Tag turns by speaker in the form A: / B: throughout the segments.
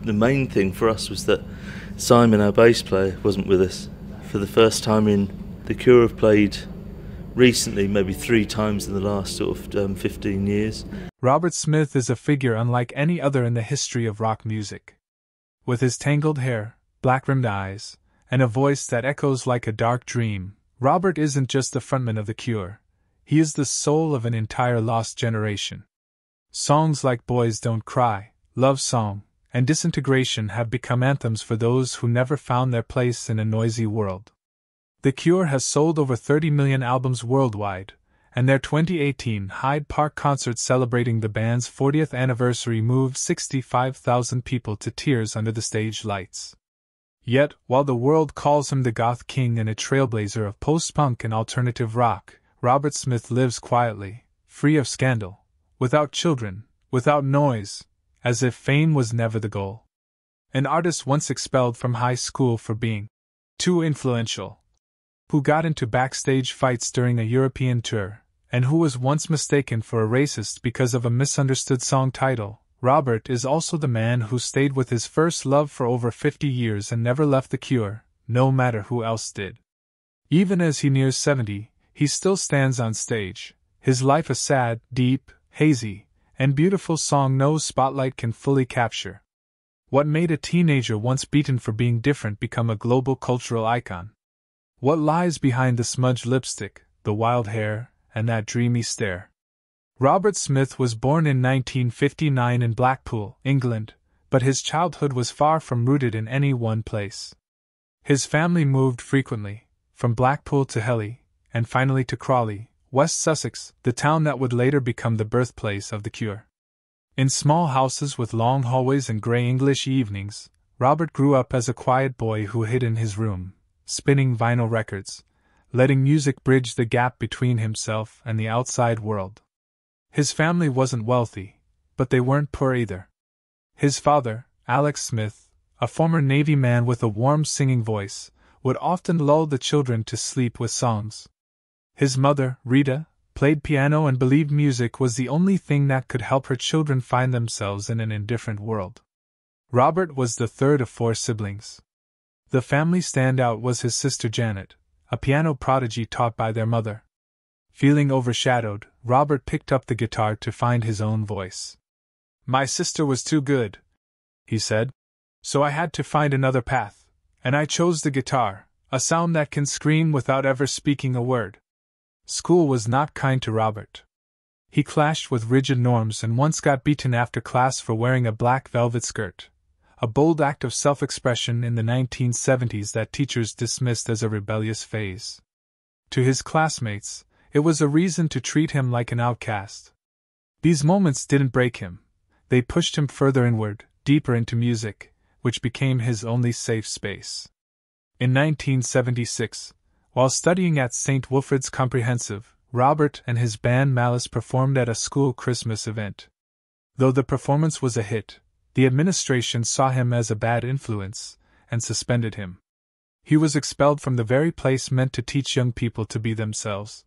A: the main thing for us was that Simon, our bass player, wasn't with us. For the first time The Cure have played recently, maybe 3 times in the last 15 years.
B: Robert Smith is a figure unlike any other in the history of rock music. With his tangled hair, black-rimmed eyes, and a voice that echoes like a dark dream, Robert isn't just the frontman of The Cure. He is the soul of an entire lost generation. Songs like Boys Don't Cry, Love Song, and Disintegration have become anthems for those who never found their place in a noisy world. The Cure has sold over 30 million albums worldwide, and their 2018 Hyde Park concert celebrating the band's 40th anniversary moved 65,000 people to tears under the stage lights. Yet, while the world calls him the goth king and a trailblazer of post-punk and alternative rock, Robert Smith lives quietly, free of scandal, without children, without noise, as if fame was never the goal. An artist once expelled from high school for being too influential, who got into backstage fights during a European tour, and who was once mistaken for a racist because of a misunderstood song title, Robert is also the man who stayed with his first love for over 50 years and never left The Cure, no matter who else did. Even as he nears 70, he still stands on stage, his life a sad, deep, hazy, and beautiful song no spotlight can fully capture. What made a teenager once beaten for being different become a global cultural icon? What lies behind the smudged lipstick, the wild hair, and that dreamy stare? Robert Smith was born in 1959 in Blackpool, England, but his childhood was far from rooted in any one place. His family moved frequently, from Blackpool to Helley, and finally to Crawley, West Sussex, the town that would later become the birthplace of The Cure. In small houses with long hallways and grey English evenings, Robert grew up as a quiet boy who hid in his room, spinning vinyl records, letting music bridge the gap between himself and the outside world. His family wasn't wealthy, but they weren't poor either. His father, Alex Smith, a former Navy man with a warm singing voice, would often lull the children to sleep with songs. His mother, Rita, played piano and believed music was the only thing that could help her children find themselves in an indifferent world. Robert was the third of 4 siblings. The family standout was his sister Janet, a piano prodigy taught by their mother. Feeling overshadowed, Robert picked up the guitar to find his own voice. "My sister was too good," he said, "so I had to find another path, and I chose the guitar, a sound that can scream without ever speaking a word." School was not kind to Robert. He clashed with rigid norms and once got beaten after class for wearing a black velvet skirt, a bold act of self-expression in the 1970s that teachers dismissed as a rebellious phase. To his classmates, it was a reason to treat him like an outcast. These moments didn't break him. They pushed him further inward, deeper into music, which became his only safe space. In 1976, while studying at St. Wilfrid's Comprehensive, Robert and his band Malice performed at a school Christmas event. Though the performance was a hit, the administration saw him as a bad influence and suspended him. He was expelled from the very place meant to teach young people to be themselves.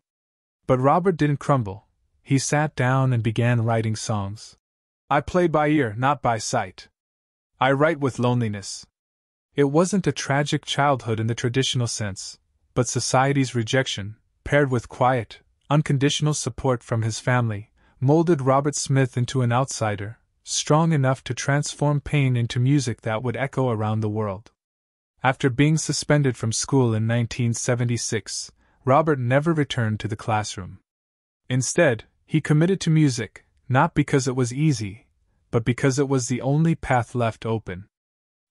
B: But Robert didn't crumble. He sat down and began writing songs. "I play by ear, not by sight. I write with loneliness." It wasn't a tragic childhood in the traditional sense, but society's rejection, paired with quiet, unconditional support from his family, molded Robert Smith into an outsider, strong enough to transform pain into music that would echo around the world. After being suspended from school in 1976, Robert never returned to the classroom. Instead, he committed to music, not because it was easy, but because it was the only path left open.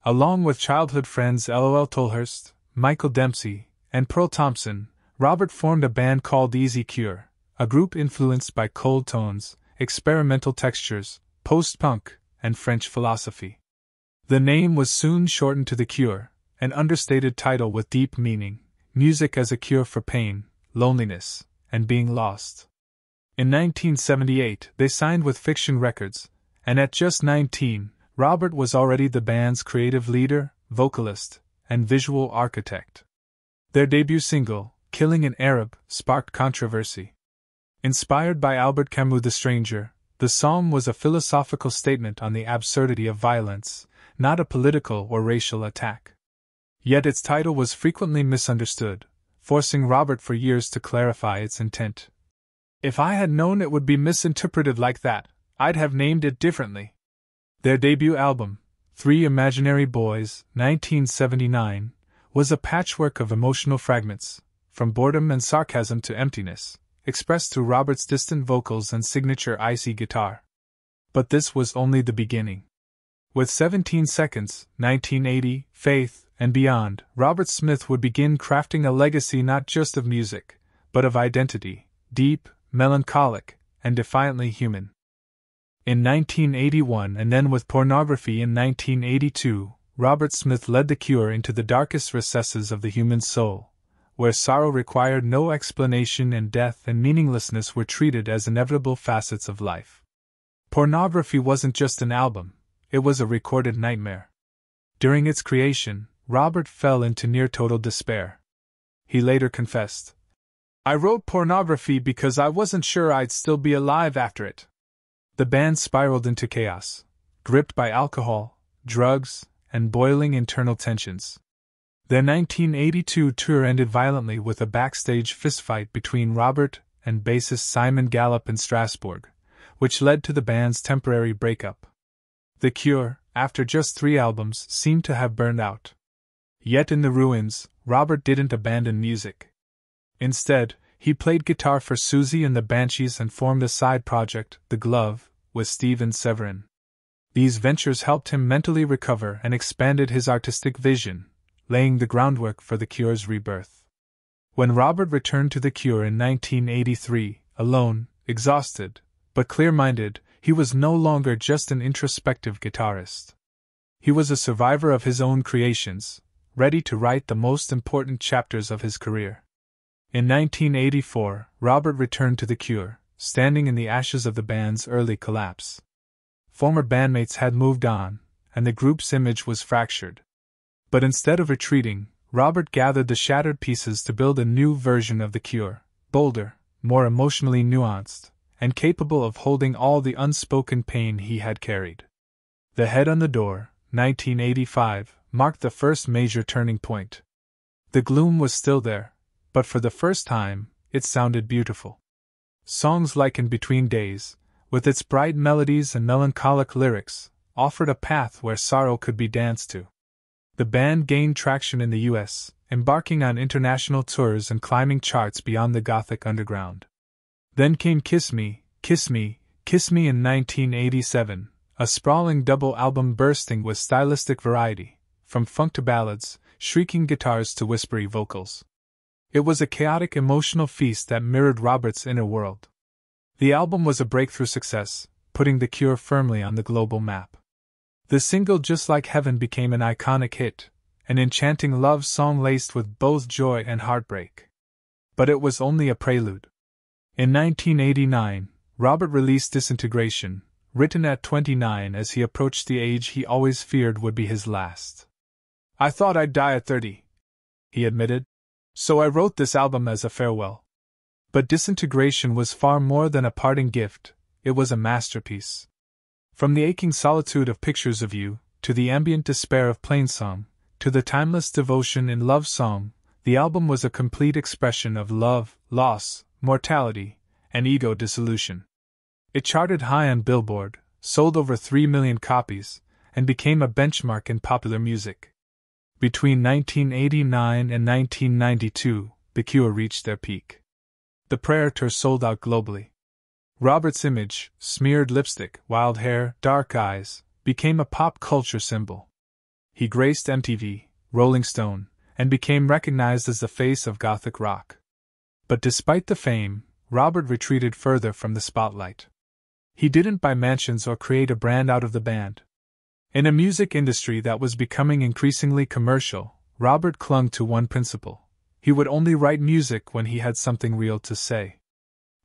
B: Along with childhood friends LOL Tolhurst, Michael Dempsey, and Pearl Thompson, Robert formed a band called Easy Cure, a group influenced by cold tones, experimental textures, post-punk, and French philosophy. The name was soon shortened to The Cure, an understated title with deep meaning, music as a cure for pain, loneliness, and being lost. In 1978, they signed with Fiction Records, and at just 19, Robert was already the band's creative leader, vocalist, and visual architect. Their debut single, Killing an Arab, sparked controversy. Inspired by Albert Camus' The Stranger, the song was a philosophical statement on the absurdity of violence, not a political or racial attack. Yet its title was frequently misunderstood, forcing Robert for years to clarify its intent. "If I had known it would be misinterpreted like that, I'd have named it differently." Their debut album, Three Imaginary Boys, 1979, was a patchwork of emotional fragments, from boredom and sarcasm to emptiness, expressed through Robert's distant vocals and signature icy guitar. But this was only the beginning. With 17 Seconds, 1980, Faith, and Beyond, Robert Smith would begin crafting a legacy not just of music, but of identity, deep, melancholic, and defiantly human. In 1981 and then with Pornography in 1982, Robert Smith led The Cure into the darkest recesses of the human soul, where sorrow required no explanation and death and meaninglessness were treated as inevitable facets of life. Pornography wasn't just an album, it was a recorded nightmare. During its creation, Robert fell into near-total despair. He later confessed, "I wrote Pornography because I wasn't sure I'd still be alive after it." The band spiraled into chaos, gripped by alcohol, drugs, and boiling internal tensions. Their 1982 tour ended violently with a backstage fistfight between Robert and bassist Simon Gallup in Strasbourg, which led to the band's temporary breakup. The Cure, after just 3 albums, seemed to have burned out. Yet in the ruins, Robert didn't abandon music. Instead, he played guitar for Susie and the Banshees and formed a side project, The Glove, with Steven Severin. These ventures helped him mentally recover and expanded his artistic vision, laying the groundwork for The Cure's rebirth. When Robert returned to The Cure in 1983, alone, exhausted, but clear-minded, he was no longer just an introspective guitarist. He was a survivor of his own creations, ready to write the most important chapters of his career. In 1984, Robert returned to The Cure, standing in the ashes of the band's early collapse. Former bandmates had moved on, and the group's image was fractured. But instead of retreating, Robert gathered the shattered pieces to build a new version of The Cure, bolder, more emotionally nuanced, and capable of holding all the unspoken pain he had carried. The Head on the Door, 1985, marked the first major turning point. The gloom was still there, but for the first time, it sounded beautiful. Songs like In Between Days, with its bright melodies and melancholic lyrics, offered a path where sorrow could be danced to. The band gained traction in the U.S., embarking on international tours and climbing charts beyond the Gothic underground. Then came Kiss Me, Kiss Me, Kiss Me in 1987, a sprawling double album bursting with stylistic variety, from funk to ballads, shrieking guitars to whispery vocals. It was a chaotic emotional feast that mirrored Robert's inner world. The album was a breakthrough success, putting The Cure firmly on the global map. The single Just Like Heaven became an iconic hit, an enchanting love song laced with both joy and heartbreak. But it was only a prelude. In 1989, Robert released Disintegration, written at 29 as he approached the age he always feared would be his last. "I thought I'd die at 30, he admitted. "So I wrote this album as a farewell." But Disintegration was far more than a parting gift, it was a masterpiece. From the aching solitude of Pictures of You, to the ambient despair of Plainsong, to the timeless devotion in Love Song, the album was a complete expression of love, loss, mortality, and ego dissolution. It charted high on Billboard, sold over 3 million copies, and became a benchmark in popular music. Between 1989 and 1992, The Cure reached their peak. The Prayer Tour sold out globally. Robert's image, smeared lipstick, wild hair, dark eyes, became a pop culture symbol. He graced MTV, Rolling Stone, and became recognized as the face of Gothic rock. But despite the fame, Robert retreated further from the spotlight. He didn't buy mansions or create a brand out of the band. In a music industry that was becoming increasingly commercial, Robert clung to one principle: he would only write music when he had something real to say.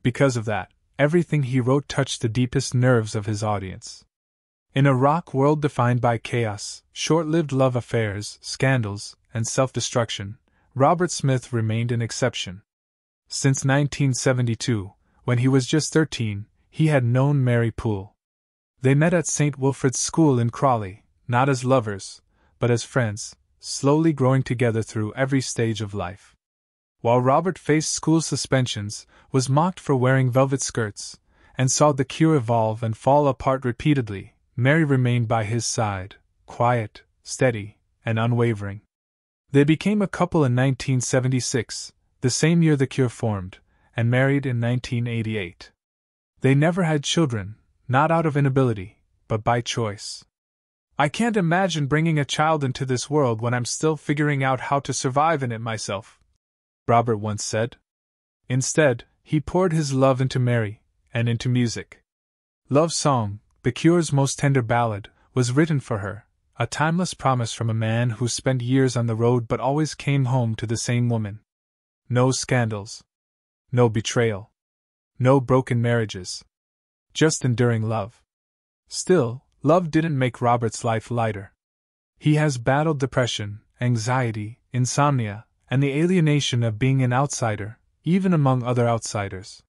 B: Because of that, everything he wrote touched the deepest nerves of his audience. In a rock world defined by chaos, short-lived love affairs, scandals, and self-destruction, Robert Smith remained an exception. Since 1972, when he was just 13, he had known Mary Poole. They met at St. Wilfrid's School in Crawley, not as lovers, but as friends, slowly growing together through every stage of life. While Robert faced school suspensions, was mocked for wearing velvet skirts, and saw the Cure evolve and fall apart repeatedly, Mary remained by his side, quiet, steady, and unwavering. They became a couple in 1976, the same year the Cure formed, and married in 1988. They never had children, not out of inability, but by choice. "I can't imagine bringing a child into this world when I'm still figuring out how to survive in it myself," Robert once said. Instead, he poured his love into Mary, and into music. Love Song, the Cure's most tender ballad, was written for her, a timeless promise from a man who spent years on the road but always came home to the same woman. No scandals. No betrayal. No broken marriages. Just enduring love. Still, love didn't make Robert's life lighter. He has battled depression, anxiety, insomnia, and the alienation of being an outsider, even among other outsiders.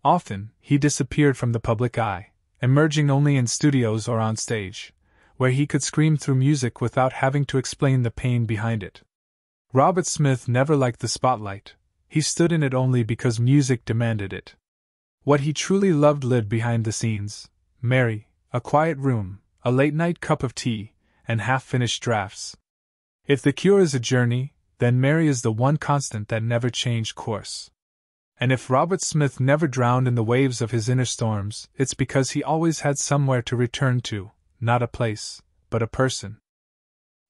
B: Often, he disappeared from the public eye, emerging only in studios or on stage, where he could scream through music without having to explain the pain behind it. Robert Smith never liked the spotlight. He stood in it only because music demanded it. What he truly loved lived behind the scenes: Mary, a quiet room, a late-night cup of tea, and half-finished drafts. If the Cure is a journey, then Mary is the one constant that never changed course. And if Robert Smith never drowned in the waves of his inner storms, it's because he always had somewhere to return to, not a place, but a person.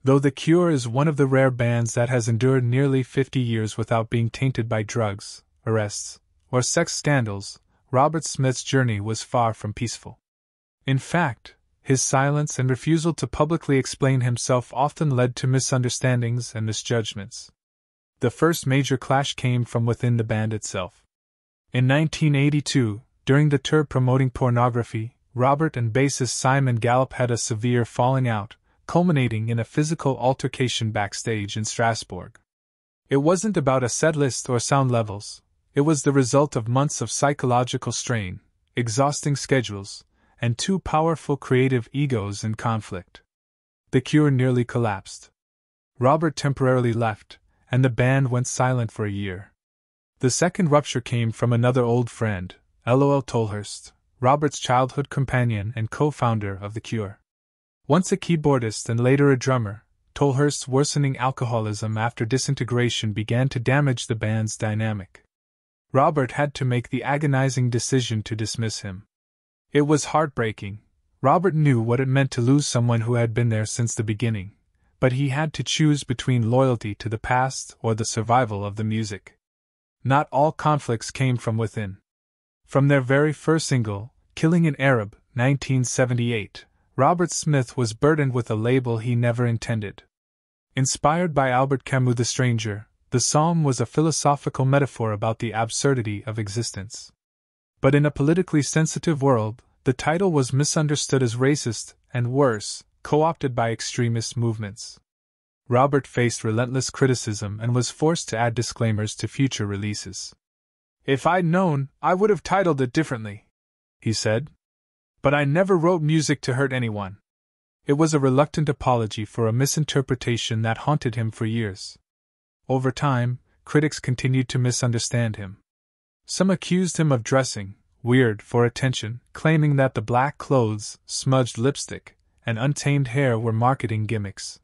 B: Though the Cure is one of the rare bands that has endured nearly 50 years without being tainted by drugs, arrests, or sex scandals, Robert Smith's journey was far from peaceful. In fact, his silence and refusal to publicly explain himself often led to misunderstandings and misjudgments. The first major clash came from within the band itself. In 1982, during the tour promoting Pornography, Robert and bassist Simon Gallup had a severe falling out, culminating in a physical altercation backstage in Strasbourg. It wasn't about a setlist or sound levels. It was the result of months of psychological strain, exhausting schedules, and two powerful creative egos in conflict. The Cure nearly collapsed. Robert temporarily left, and the band went silent for a year. The second rupture came from another old friend, L.O.L. Tolhurst, Robert's childhood companion and co-founder of The Cure. Once a keyboardist and later a drummer, Tolhurst's worsening alcoholism after disintegration began to damage the band's dynamic. Robert had to make the agonizing decision to dismiss him. It was heartbreaking. Robert knew what it meant to lose someone who had been there since the beginning, but he had to choose between loyalty to the past or the survival of the music. Not all conflicts came from within. From their very first single, Killing an Arab, 1978, Robert Smith was burdened with a label he never intended. Inspired by Albert Camus' The Stranger, the song was a philosophical metaphor about the absurdity of existence. But in a politically sensitive world, the title was misunderstood as racist, and worse, co-opted by extremist movements. Robert faced relentless criticism and was forced to add disclaimers to future releases. "If I'd known, I would have titled it differently," he said. "But I never wrote music to hurt anyone." It was a reluctant apology for a misinterpretation that haunted him for years. Over time, critics continued to misunderstand him. Some accused him of dressing weird for attention, claiming that the black clothes, smudged lipstick, and untamed hair were marketing gimmicks.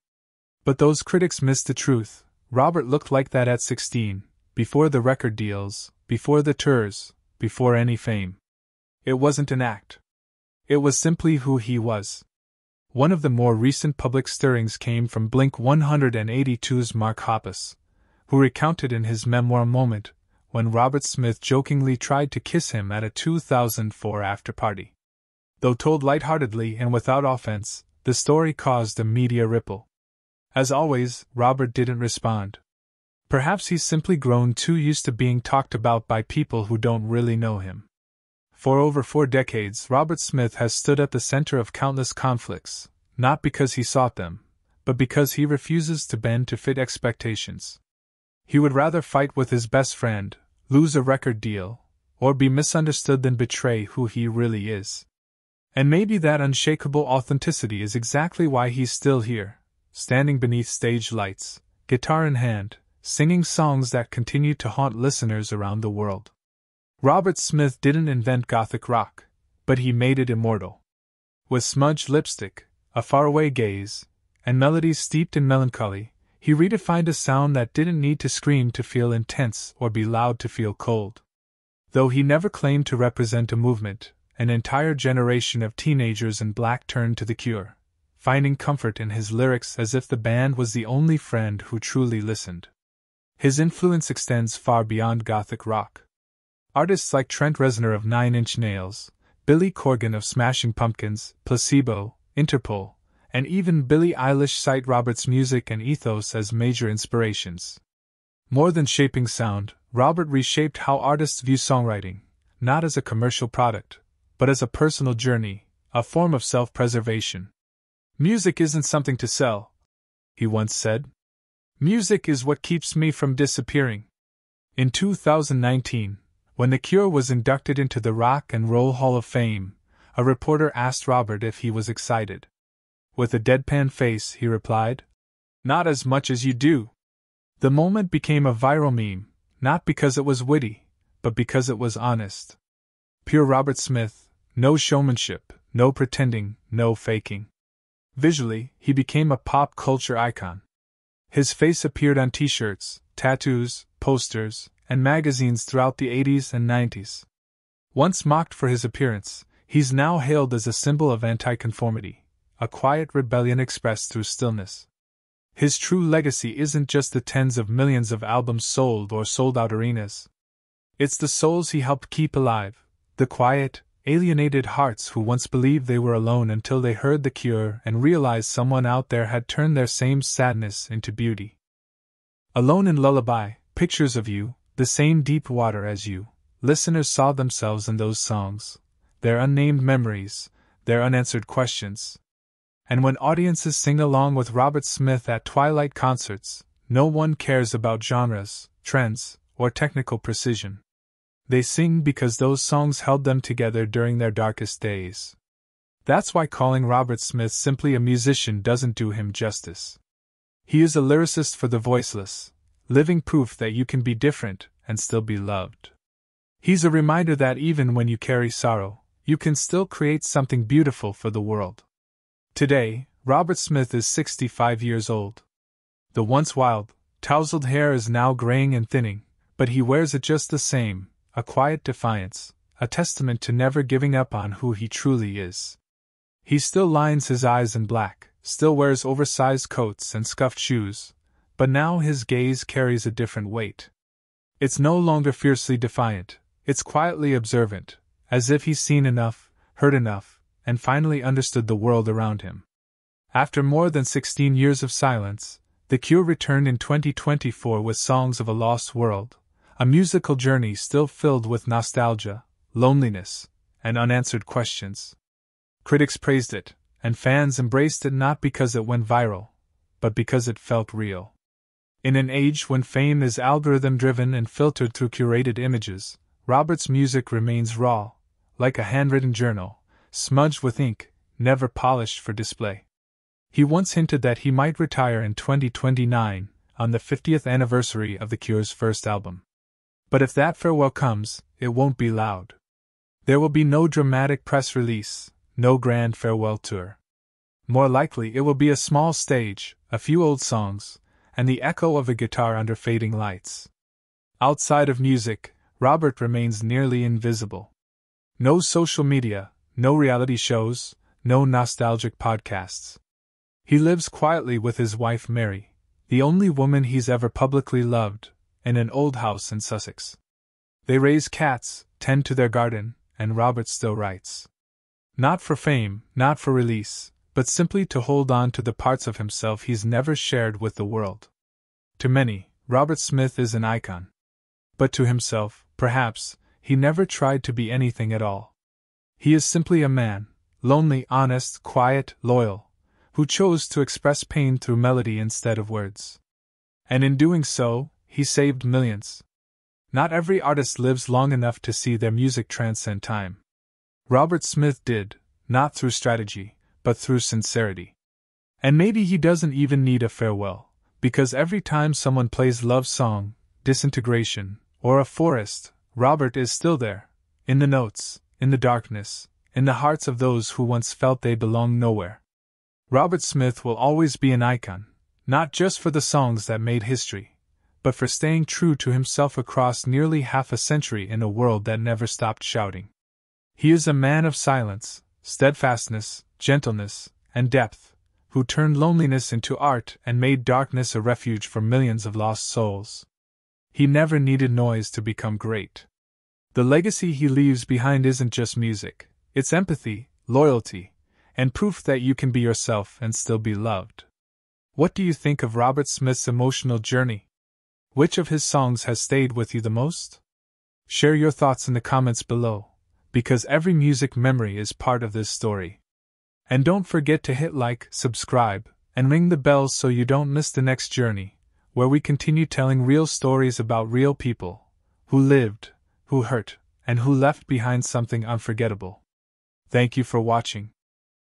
B: But those critics missed the truth. Robert looked like that at 16, before the record deals, before the tours, before any fame. It wasn't an act. It was simply who he was. One of the more recent public stirrings came from Blink-182's Mark Hoppus, who recounted in his memoir Moment when Robert Smith jokingly tried to kiss him at a 2004 after-party. Though told lightheartedly and without offense, the story caused a media ripple. As always, Robert didn't respond. Perhaps he's simply grown too used to being talked about by people who don't really know him. For over 4 decades, Robert Smith has stood at the center of countless conflicts, not because he sought them, but because he refuses to bend to fit expectations. He would rather fight with his best friend, lose a record deal, or be misunderstood than betray who he really is. And maybe that unshakable authenticity is exactly why he's still here, standing beneath stage lights, guitar in hand, singing songs that continue to haunt listeners around the world. Robert Smith didn't invent Gothic rock, but he made it immortal. With smudged lipstick, a faraway gaze, and melodies steeped in melancholy, he redefined a sound that didn't need to scream to feel intense or be loud to feel cold. Though he never claimed to represent a movement, an entire generation of teenagers in black turned to The Cure, finding comfort in his lyrics as if the band was the only friend who truly listened. His influence extends far beyond Gothic rock. Artists like Trent Reznor of Nine Inch Nails, Billy Corgan of Smashing Pumpkins, Placebo, Interpol, and even Billie Eilish cite Robert's music and ethos as major inspirations. More than shaping sound, Robert reshaped how artists view songwriting, not as a commercial product, but as a personal journey, a form of self-preservation. "Music isn't something to sell," he once said. "Music is what keeps me from disappearing." In 2019, when The Cure was inducted into the Rock and Roll Hall of Fame, a reporter asked Robert if he was excited. With a deadpan face, he replied, "Not as much as you do." The moment became a viral meme, not because it was witty, but because it was honest. Pure Robert Smith, no showmanship, no pretending, no faking. Visually, he became a pop culture icon. His face appeared on t-shirts, tattoos, posters, and magazines throughout the 80s and 90s. Once mocked for his appearance, he's now hailed as a symbol of anti-conformity, a quiet rebellion expressed through stillness. His true legacy isn't just the tens of millions of albums sold or sold-out arenas. It's the souls he helped keep alive, the quiet, alienated hearts who once believed they were alone until they heard The Cure and realized someone out there had turned their same sadness into beauty. Alone in Lullaby, Pictures of You, The Same Deep Water as You, listeners saw themselves in those songs, their unnamed memories, their unanswered questions. And when audiences sing along with Robert Smith at Twilight concerts, no one cares about genres, trends, or technical precision. They sing because those songs held them together during their darkest days. That's why calling Robert Smith simply a musician doesn't do him justice. He is a lyricist for the voiceless, living proof that you can be different and still be loved. He's a reminder that even when you carry sorrow, you can still create something beautiful for the world. Today, Robert Smith is 65 years old. The once wild, tousled hair is now graying and thinning, but he wears it just the same, a quiet defiance, a testament to never giving up on who he truly is. He still lines his eyes in black, still wears oversized coats and scuffed shoes, but now his gaze carries a different weight. It's no longer fiercely defiant, it's quietly observant, as if he's seen enough, heard enough, and finally understood the world around him. After more than 16 years of silence, The Cure returned in 2024 with Songs of a Lost World, a musical journey still filled with nostalgia, loneliness, and unanswered questions. Critics praised it, and fans embraced it not because it went viral, but because it felt real. In an age when fame is algorithm-driven and filtered through curated images, Robert's music remains raw, like a handwritten journal, smudged with ink, never polished for display. He once hinted that he might retire in 2029, on the 50th anniversary of The Cure's first album. But if that farewell comes, it won't be loud. There will be no dramatic press release, no grand farewell tour. More likely it will be a small stage, a few old songs, and the echo of a guitar under fading lights. Outside of music, Robert remains nearly invisible. No social media, no reality shows, no nostalgic podcasts. He lives quietly with his wife Mary, the only woman he's ever publicly loved, in an old house in Sussex. They raise cats, tend to their garden, and Robert still writes. Not for fame, not for release, but simply to hold on to the parts of himself he's never shared with the world. To many, Robert Smith is an icon. But to himself, perhaps, he never tried to be anything at all. He is simply a man, lonely, honest, quiet, loyal, who chose to express pain through melody instead of words. And in doing so, he saved millions. Not every artist lives long enough to see their music transcend time. Robert Smith did, not through strategy, but through sincerity. And maybe he doesn't even need a farewell, because every time someone plays Love Song, Disintegration, or A Forest, Robert is still there, in the notes, in the darkness, in the hearts of those who once felt they belonged nowhere. Robert Smith will always be an icon, not just for the songs that made history, but for staying true to himself across nearly half a century in a world that never stopped shouting. He is a man of silence, steadfastness, gentleness, and depth, who turned loneliness into art and made darkness a refuge for millions of lost souls. He never needed noise to become great. The legacy he leaves behind isn't just music, it's empathy, loyalty, and proof that you can be yourself and still be loved. What do you think of Robert Smith's emotional journey? Which of his songs has stayed with you the most? Share your thoughts in the comments below, because every music memory is part of this story. And don't forget to hit like, subscribe, and ring the bells so you don't miss the next journey, where we continue telling real stories about real people, who lived, who hurt, and who left behind something unforgettable. Thank you for watching.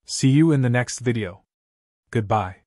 B: See you in the next video. Goodbye.